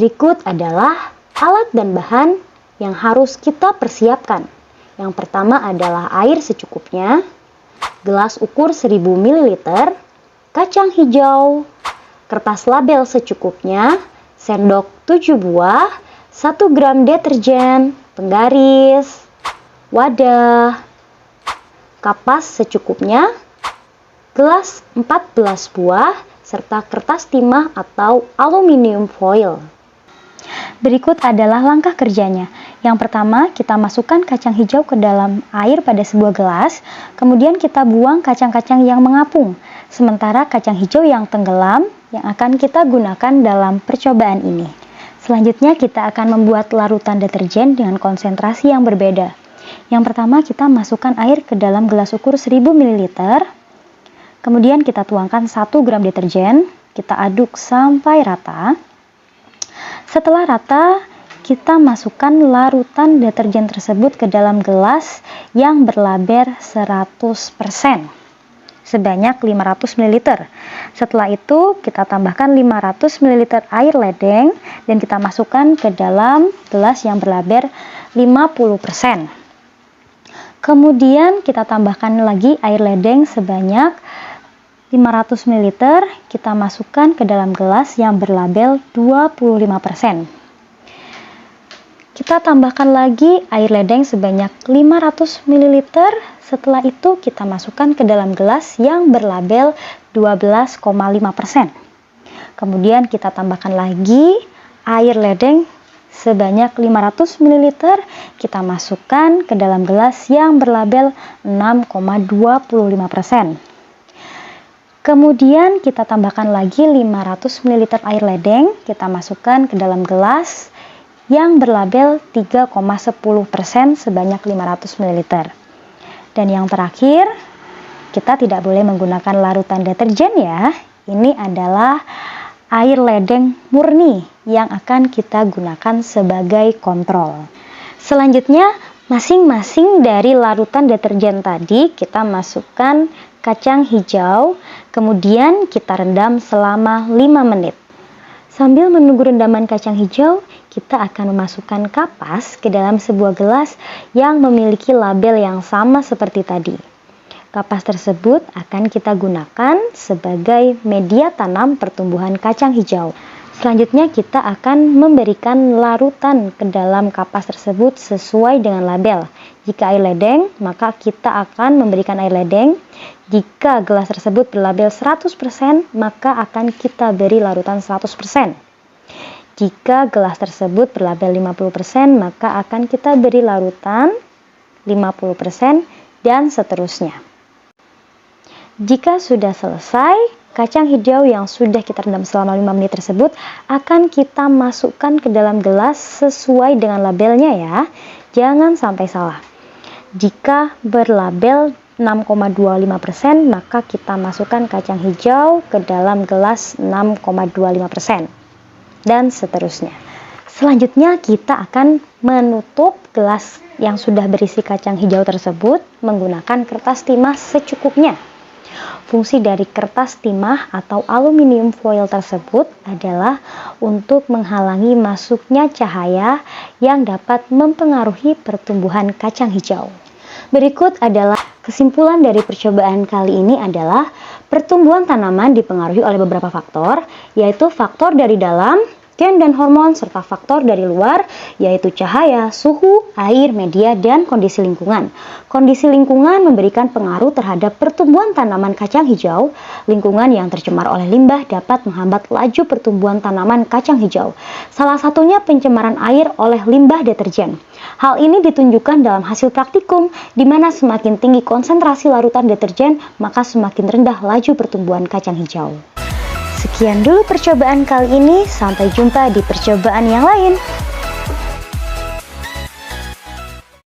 Berikut adalah alat dan bahan yang harus kita persiapkan. Yang pertama adalah air secukupnya, gelas ukur 1000 ml, kacang hijau, kertas label secukupnya, sendok 7 buah, 1 gram deterjen, penggaris, wadah, kapas secukupnya, gelas 14 buah, serta kertas timah atau aluminium foil. Berikut adalah langkah kerjanya. Yang pertama, kita masukkan kacang hijau ke dalam air pada sebuah gelas, kemudian kita buang kacang-kacang yang mengapung, sementara kacang hijau yang tenggelam yang akan kita gunakan dalam percobaan ini. Selanjutnya, kita akan membuat larutan deterjen dengan konsentrasi yang berbeda. Yang pertama, kita masukkan air ke dalam gelas ukur 1000 ml, kemudian kita tuangkan 1 gram deterjen, kita aduk sampai rata. Setelah rata, kita masukkan larutan deterjen tersebut ke dalam gelas yang berlabel 100%, sebanyak 500 ml. Setelah itu, kita tambahkan 500 ml air ledeng dan kita masukkan ke dalam gelas yang berlabel 50%. Kemudian kita tambahkan lagi air ledeng sebanyak 500 ml, kita masukkan ke dalam gelas yang berlabel 25%. Kita tambahkan lagi air ledeng sebanyak 500 ml. Setelah itu kita masukkan ke dalam gelas yang berlabel 12,5%. Kemudian kita tambahkan lagi air ledeng sebanyak 500 ml. Kita masukkan ke dalam gelas yang berlabel 6,25%. Kemudian kita tambahkan lagi 500 ml air ledeng, kita masukkan ke dalam gelas yang berlabel 3,10% sebanyak 500 ml. Dan yang terakhir, kita tidak boleh menggunakan larutan deterjen ya. Ini adalah air ledeng murni yang akan kita gunakan sebagai kontrol. Selanjutnya, masing-masing dari larutan deterjen tadi kita masukkan kacang hijau, kemudian kita rendam selama 5 menit. Sambil menunggu rendaman kacang hijau, kita akan memasukkan kapas ke dalam sebuah gelas yang memiliki label yang sama seperti tadi. Kapas tersebut akan kita gunakan sebagai media tanam pertumbuhan kacang hijau. Selanjutnya kita akan memberikan larutan ke dalam kapas tersebut sesuai dengan label. Jika air ledeng, maka kita akan memberikan air ledeng. Jika gelas tersebut berlabel 100%, maka akan kita beri larutan 100%. Jika gelas tersebut berlabel 50%, maka akan kita beri larutan 50% dan seterusnya. Jika sudah selesai, kacang hijau yang sudah kita rendam selama 5 menit tersebut akan kita masukkan ke dalam gelas sesuai dengan labelnya ya. Jangan sampai salah. Jika berlabel 6,25%, maka kita masukkan kacang hijau ke dalam gelas 6,25% dan seterusnya. Selanjutnya kita akan menutup gelas yang sudah berisi kacang hijau tersebut menggunakan kertas timah secukupnya. Fungsi dari kertas timah atau aluminium foil tersebut adalah untuk menghalangi masuknya cahaya yang dapat mempengaruhi pertumbuhan kacang hijau. Berikut adalah kesimpulan dari percobaan kali ini adalah pertumbuhan tanaman dipengaruhi oleh beberapa faktor, yaitu faktor dari dalam, gen dan hormon, serta faktor dari luar, yaitu cahaya, suhu, air, media, dan kondisi lingkungan. Kondisi lingkungan memberikan pengaruh terhadap pertumbuhan tanaman kacang hijau. Lingkungan yang tercemar oleh limbah dapat menghambat laju pertumbuhan tanaman kacang hijau. Salah satunya pencemaran air oleh limbah deterjen. Hal ini ditunjukkan dalam hasil praktikum, di mana semakin tinggi konsentrasi larutan deterjen, maka semakin rendah laju pertumbuhan kacang hijau. Sekian dulu percobaan kali ini, sampai jumpa di percobaan yang lain.